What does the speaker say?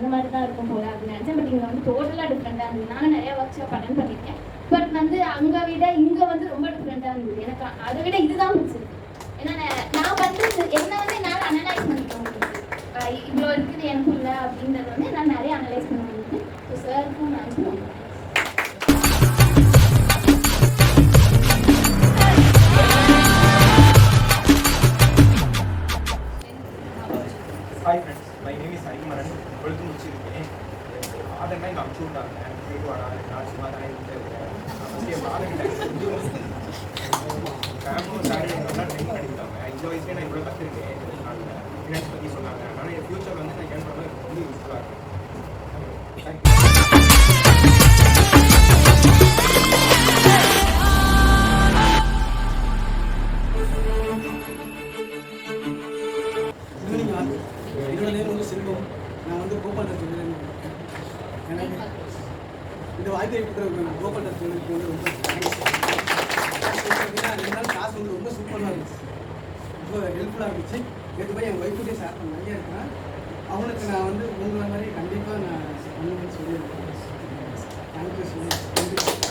அந்த மாதிரி தான் இருக்கும் போல அப்படின்னு நினச்சேன். பட் இங்கே வந்து டோட்டலாக டிஃப்ரெண்ட்டாக இருந்தது. நானும் நிறையா ஒர்க் ஷாப் அட்டன் பண்ணியிருக்கேன். பட் வந்து அங்கே விட இங்கே வந்து ரொம்ப டிஃப்ரெண்ட்டாக இருந்தது. எனக்கு அதை விட இதுதான் பிடிச்சிருக்கு. ஏன்னா நான் வந்து என்ன வந்து என்னால் அனலைஸ் பண்ணிக்க முடியுது. இவ்வளோ இருக்குது எனக்குள்ள அப்படின்றது வந்து நான் நிறைய அனலைஸ் பண்ண முடியுது. ஸோ சாருக்கும் நான் Hi friends, my name is Harimaran. Welcome to Trichy. Other than I'm sure that I'm going to run a large amount of நான் வந்து கோபால் எனக்கு இந்த வாய்ப்பை கொடுக்குற கோபால் எனக்கு வந்து ரொம்ப 2 நாள் கிளாஸ் வந்து ரொம்ப சூப்பராக இருந்துச்சு, ரொம்ப ஹெல்ப்ஃபுல்லாக இருந்துச்சு. நேற்று போய் என் ஒய்ஃபுட்டே ஷேர் பண்ண நிறையா இருக்கேன். அவனுக்கு நான் வந்து உங்களை மாதிரி கண்டிப்பாக நான் பண்ணுவேன்னு சொல்லியிருக்கேன். Thank you so much.